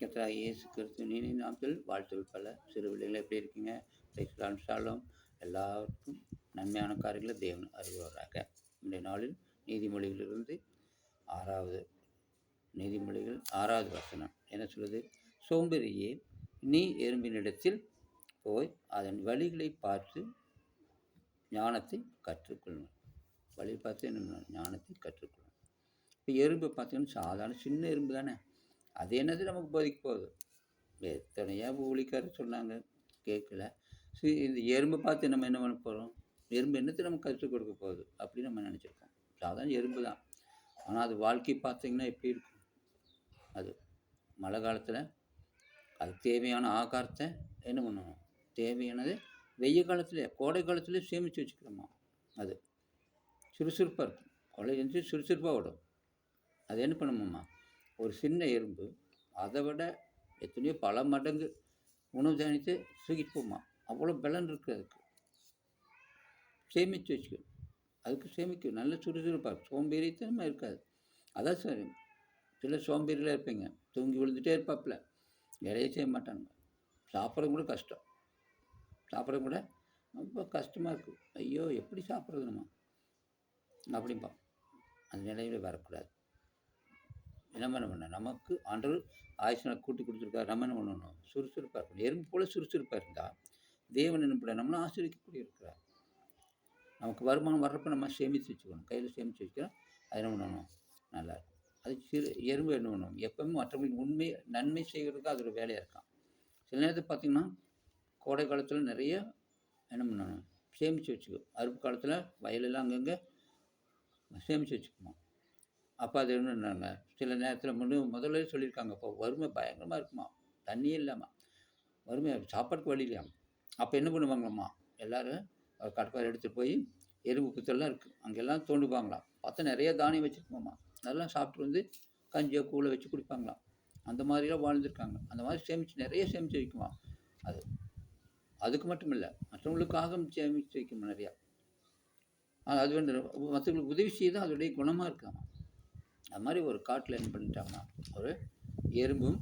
கர்த்தராகிய இயேசு கிறிஸ்துவின் இனிய நாமத்தில் வாழ்த்துக்கள் பல. சிறு பிள்ளைகளே எப்படி இருக்கீங்க? Praise shalom. எல்லாருக்கும் நன்மையான காரியங்களை தேவன் அறிவுறாக. இன்றைய நாளில் நீதிமொழிகளிலிருந்து 6வது நீதிமொழிகள் 6வது வசனம் என்ன சொல்லுது? சோம்பேறியே, நீ எறும்பினிடத்தில் போய் அதன் வழிகளை பார்த்து ஞானத்தை கற்றுக்கொள்ளணும். வழி பார்த்து என்ன ஞானத்தை கற்றுக்கொள்ளணும். இப்போ எறும்பு பார்த்தீங்கன்னா சாதாரண சின்ன எறும்பு தானே, அது என்னது நமக்கு போதிக்க போகுது? எத்தனையோ ஊழிக்காரர் சொன்னாங்க, கேட்கல. சரி, இந்த எறும்பை பார்த்து நம்ம என்ன பண்ண போகிறோம்? எறும்பு என்னத்தை நமக்கு கற்றுக் கொடுக்க போகுது அப்படின்னு நம்ம நினச்சிருக்கோம். சாதாரண எறும்பு தான். ஆனால் அது வாழ்க்கை பார்த்தீங்கன்னா எப்படி இருக்கும்? அது மழை காலத்தில் அது தேவையான ஆகாரத்தை என்ன பண்ணணும்? தேவையானது வெய்ய காலத்தில் கோடை காலத்துலேயே சேமித்து வச்சுக்கிறோமா. அது சுறுசுறுப்பாக இருக்கும். கொலை செஞ்சு சுறுசுறுப்பாக விடும். அது என்ன பண்ணுமாம்மா? ஒரு சின்ன எறும்பு அதை விட எத்தனையோ பல மடங்கு உணவு தானியத்தை தூக்கிட்டு போமா. அவ்வளோ பலன் இருக்குது அதுக்கு. சேமித்து வச்சுக்கணும். அதுக்கு சேமிக்கும். நல்ல சுறுசுறுப்பாக இருக்கும். சோம்பேறித்தனமாக இருக்காது. அதான் சரி, சில சோம்பேறிலாம் இருப்பீங்க, தூங்கி விழுந்துகிட்டே இருப்பாப்புல, வேலையே செய்ய மாட்டாங்க. சாப்பிட்றது கூட கஷ்டம். சாப்பிட்றது கூட ரொம்ப கஷ்டமாக இருக்குது. ஐயோ, எப்படி சாப்பிட்றது நம்ம அப்படிம்பா. அந்த நிலையில் வரக்கூடாது. நம்ம என்ன பண்ண, நமக்கு ஆண்டவர் ஆயுசனை கூட்டி கொடுத்துருக்காரு. நம்ம என்ன பண்ணணும்? சுறுசுறுப்பாக இருக்கணும். எறும்பு போல் சுறுசுறுப்பாக இருந்தால் தேவன் என்ன பண்ண நம்மளும் ஆசீர்வதிக்கக்கூடிய இருக்கிறார். நமக்கு வருமானம் வர்றப்போ நம்ம சேமித்து வச்சுக்கணும். கையில் சேமித்து வச்சுக்கிறோம். அது என்ன பண்ணணும்? நல்லாயிருக்கும். அது எறும்பு என்ன பண்ணணும்? எப்பவுமே மற்றவங்களுக்கு நன்மை செய்கிறதுக்கு அதோட வேலையாக இருக்கான். சில நேரத்தில் பார்த்திங்கன்னா கோடை காலத்தில் நிறைய என்ன பண்ணணும்? சேமித்து வச்சுக்கோ. அறுப்பு காலத்தில் வயலெல்லாம் அங்கங்கே சேமித்து வச்சுக்குமா. அப்போ அது என்னன்னாங்க, சில நேரத்தில் முதல்ல சொல்லியிருக்காங்க, இப்போ வறுமை பயங்கரமாக இருக்குமா, தண்ணியே இல்லாமல் வறுமை, சாப்பாட்டுக்கு வழி இல்லையாம். அப்போ என்ன பண்ணுவாங்களாம்மா, எல்லோரும் கடற்கரை எடுத்துகிட்டு போய் எறும்பு புத்தெல்லாம் இருக்குது அங்கெல்லாம் தோண்டுவாங்களாம். பார்த்தா நிறைய தானியம் வச்சுருக்கோம்மா. அதெல்லாம் சாப்பிட்டு வந்து கஞ்சியோ கூழை வச்சு குடிப்பாங்களாம். அந்த மாதிரிலாம் வாழ்ந்துருக்காங்க. அந்த மாதிரி நிறைய சேமித்து வைக்குமா. அதுக்கு மட்டும் இல்லை, மற்றவங்களுக்காக சேமித்து வைக்குமா நிறையா. அது வந்து மற்றவங்களுக்கு உதவி செய்ய அதோடைய குணமாக இருக்காமா. அது மாதிரி ஒரு காட்டில் என்ன பண்ணிட்டாங்கன்னா, ஒரு எறும்பும்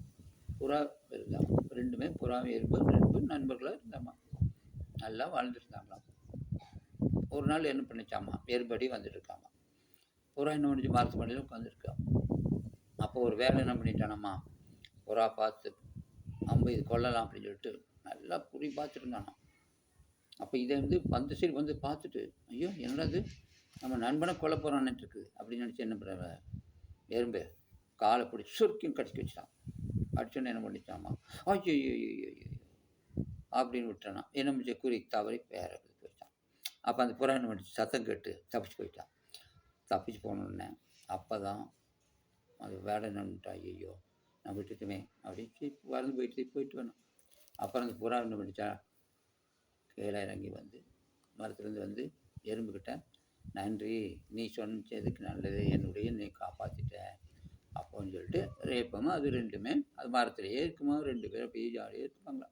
புறா இருந்தாங்க. ரெண்டுமே புறாவும் ரெண்டும் நண்பர்களாக இருந்தாமா. நல்லா வாழ்ந்துருந்தாங்களாம். ஒரு நாள் என்ன பண்ணிச்சாமா, எறும்படி வந்துட்டு இருக்காமா. புறா என்ன பண்ணிச்சு, மரத்து மண்டியில் உட்காந்துருக்கா. அப்போ ஒரு வேலை என்ன பண்ணிட்டானாம்மா, புறா பார்த்து இது கொல்லலாம் அப்படின்னு சொல்லிட்டு நல்லா புரி பார்த்துருந்தானா. அப்போ இதை வந்து அந்த சைடு வந்து பார்த்துட்டு, ஐயோ என்னது நம்ம நண்பனை கொல்ல போகிறான்னுட்டு இருக்குது அப்படின்னு நினச்சி என்ன பண்ணுற, எறும்பு காலை பிடிச்சி சுருக்கின்னு கடிச்சு வச்சான். அடிச்சோன்னு என்ன பண்ணிச்சாமா, ஐயோ அப்படின்னு விட்டானா. என்ன முடிச்ச, குறி தவறி வேற போயிட்டான். அப்போ அந்த புறா என்ன பண்ணிச்சு, சத்தம் கேட்டு தப்பிச்சு போயிட்டான். தப்பிச்சு போனோடனே அப்போ தான் அது வேலை நின்றுட்டா. ஐயோ நான் விட்டுட்டுமே அப்படின்னு வறந்து போயிட்டு வேணும். அப்புறம் அந்த புறா என்ன பண்ணிச்சா, கீழே இறங்கி வந்து மரத்துலேருந்து வந்து எறும்புக்கிட்ட, நன்றி, நீ சொன்னதுக்கு நல்லது, என்னுடைய நீ காப்பாற்றிட்ட அப்போன்னு சொல்லிட்டு ரேப்பமா. அது ரெண்டுமே அது மரத்துலேயே இருக்குமா. 2 பேரும் அப்படியே ஜாலியாக இருப்பாங்களா.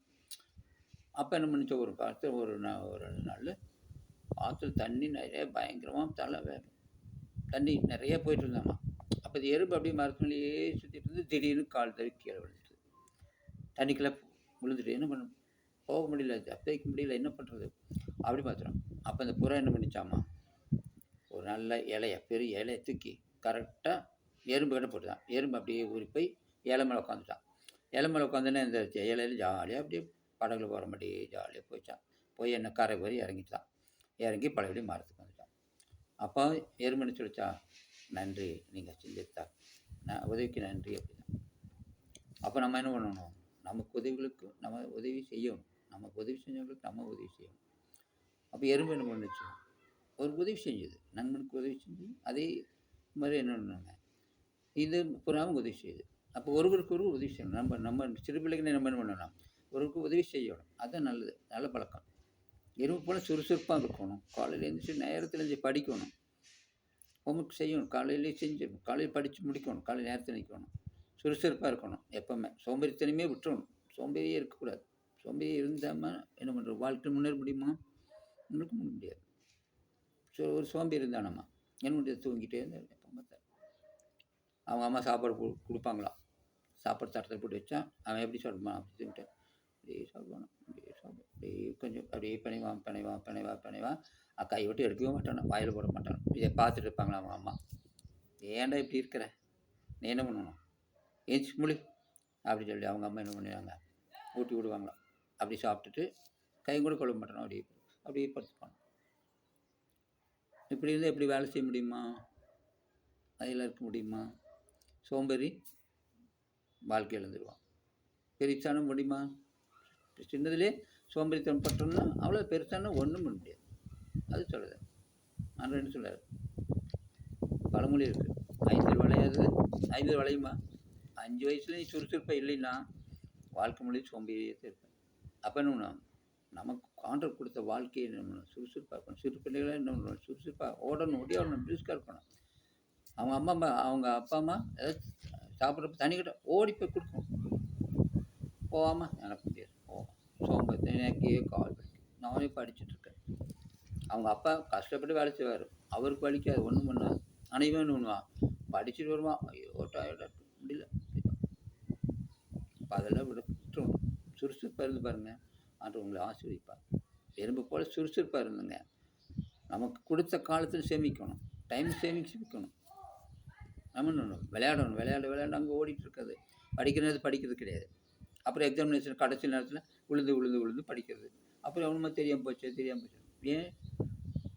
அப்போ என்ன பண்ணிச்சோம், ஒரு காலத்தில் ஒரு நாள் ஆற்றுல தண்ணி நிறைய பயங்கரமாக தண்ணி நிறைய போயிட்டு இருந்தாமா. அப்போ அது எறும்பு அப்படியே மரத்துலேயே சுற்றிட்டு இருந்து திடீர்னு கால் தவி கீழே விழுந்துச்சு. தண்ணிக்குள்ளே விழுந்துட்டு என்ன பண்ண, போக முடியல, தப்பிக்க முடியல, என்ன பண்ணுறது அப்படி பார்த்துறோம். அப்போ அந்த புறா என்ன பண்ணிச்சாமா, ஒரு நல்ல பெரிய இலையை தூக்கி கரெக்டாக எறும்பு கிட்ட போட்டுதான். எறும்பு அப்படியே ஊறி போய் இலை மேலே உட்காந்துட்டான். இலை மேலே உட்காந்துன்னா இந்த இலையில ஜாலியாக அப்படியே படகுல போகிற மாதிரி ஜாலியாக போயிச்சான். போய் என்ன கரை போய் இறங்கிட்டான். இறங்கி பழையபடி மரத்துக்கு வந்துட்டான். அப்போ எறும்பு என்ன சொல்லிச்சா, நன்றி, நீங்கள் செஞ்சுட்டா, நான் உதவிக்கு நன்றி அப்படின்னா. அப்போ நம்ம என்ன பண்ணணும், நமக்கு உதவிகளுக்கு நம்ம உதவி செய்யணும். நமக்கு உதவி செஞ்சவங்களுக்கு நம்ம உதவி செய்யணும். அப்போ எறும்பு என்ன பண்ணுச்சு, ஒரு உதவி செஞ்சது, நண்பனுக்கு உதவி செஞ்சு அதே மாதிரி என்ன பண்ணாங்க, இது புறாவும் உதவி செய்யுது. அப்போ ஒருவருக்கு ஒரு உதவி செய்யணும். நம்ம சிறு பிள்ளைகளை நம்ம என்ன பண்ணணும், ஒருவருக்கு உதவி செய்யணும். அதுதான் நல்லது, நல்ல பழக்கம். எறும்பு போல் சுறுசுறுப்பாக இருக்கணும். காலையில் எழுந்திரிச்சு நேரத்தில் எழுந்திரிச்சு படிக்கணும், ஹோம்ஒர்க் செய்யணும், காலையிலே செஞ்சிடணும், காலையில் படித்து முடிக்கணும், காலையில் நேரத்தில் நிற்கணும், சுறுசுறுப்பாக இருக்கணும். எப்போவுமே சோம்பேறித்தனமே விட்டுறணும். சோம்பேறியே இருக்கக்கூடாது. சோம்பேறி இருந்தாமல் என்ன பண்ணுறது, வாழ்க்கை முன்னேற முடியுமா? முன்னுக்கு முடியாது. ஒரு சோம்பேறி இருந்தானம்மா என்ன பண்ணுறது, தூங்கிட்டே இருந்தால் எப்போ பார்த்தா அவங்க அம்மா சாப்பாடு கொடுப்பாங்களாம். சாப்பாடு தட்டத்தில் போட்டு வச்சா அவன் எப்படி சாப்பிடுவான்? அப்படி தின்ட்டு அப்படியே சாப்பிடுவான், அப்படியே சாப்பிடுவான், அப்படியே கொஞ்சம் அப்படியே பிணைவான் பிணைவான் பிணைவா பிணைவா கையை விட்டு எடுக்கவே மாட்டானு, வாயில் போட மாட்டான். இதை பார்த்துட்டு இருப்பாங்களா அவங்க அம்மா, ஏன்டா இப்படி இருக்கிற, நீ என்ன பண்ணணும், ஏஞ்சி முழி அப்படின்னு சொல்லி அவங்க அம்மா என்ன பண்ணுவாங்க, ஊட்டி விடுவாங்களாம். அப்படி சாப்பிட்டுட்டு கையும் கூட கொள்ள மாட்டானோ, அப்படியே அப்படியே படுத்துப்பான். இப்படி இருந்தால் எப்படி வேலை செய்ய முடியுமா? அதில் இருக்க முடியுமா? சோம்பேறி வாழ்க்கை இழந்துடுவான். பெருசான முடியுமா? சின்னதுலேயே சோம்பேறித்தனம் பட்டோம்னா அவ்வளோ பெருசான ஒன்றும் பண்ண முடியாது. அது சொல்லுது என்ன சொல்கிறார், பழமொழி இருக்குது, 5 வளையாது 5 வளையுமா. 5 வயசுல நீ சுறுசுறுப்பாக இல்லைன்னா வாழ்க்கை மொழியும் சோம்பேறியே இருப்பேன். அப்போ என்ன பண்ணணும், நமக்கு ஆண்டவர் கொடுத்த வாழ்க்கையை நம்ம சுறுசுறுப்பாக இருக்கணும். சிறு பிள்ளைகளாக என்ன பண்ணணும், சுறுசுறுப்பாக ஓடணும், ஓடியாடணும், பிரிஸ்காக இருக்கணும். அவங்க அப்பா அம்மா ஏதாவது சாப்பிட்றப்ப தண்ணி கிட்ட ஓடி போய் கொடுக்கணும். போகாமல் எனக்கு முடியாது, சோம்பேறி எனக்கே கால் வலிக்கும். நானே படிச்சுட்ருக்கேன். அவங்க அப்பா கஷ்டப்பட்டு வேலை செய்வார், அவருக்கு வலிக்காது, ஒன்றும் பண்ணாது. ஆனால் இவன் என்ன பண்ணுவான், படிச்சுட்டு வருவான், ஐயோ டயர்டாக முடியல. அப்போ அதெல்லாம் விட்டுறணும். சுறுசுறுப்பாக இருந்து பாருங்கள், ஆண்டவர் உங்களை ஆசீர்வதிப்பார். எறும்பு போல் சுறுசுறுப்பாக இருந்துங்க. நமக்கு கொடுத்த காலத்தில் சேமிக்கணும், டைம் சேமிக்கணும். நம்ம என்ன விளையாடணும், விளையாட அங்கே ஓடிட்டு இருக்காது. படிக்கிறது கிடையாது. அப்புறம் எக்ஸாமினேஷன் கடைசி நேரத்தில் விழுந்து படிக்கிறது. அப்புறம் எவனுமா தெரியாமல் போச்சு. ஏன்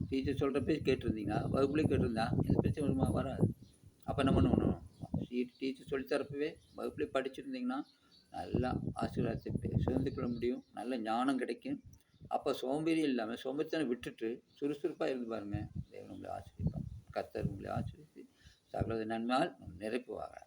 டீச்சர் சொல்கிற பேர் கேட்டிருந்தீங்க, வகுப்புலேயே கேட்டிருந்தா இந்த பிரச்சனை வருமா? வராது. அப்போ என்ன பண்ணணும், டீச்சர் சொல்லித்தரப்பவே வகுப்புலேயே படிச்சுருந்தீங்கன்னா நல்லா ஆசீர்வாதத்தை சுதந்திர கொள்ள முடியும், நல்ல ஞானம் கிடைக்கும். அப்போ சோம்பேறி இல்லாமல் சோம்பேறித்தனம் விட்டுட்டு சுறுசுறுப்பாக இருந்து பாருங்கள், தேவன் உங்களை ஆசீர்வதிப்பார். கர்த்தர் உங்களை ஆசீர்வதித்து சகல நன்மையால் நிரப்புவாங்க.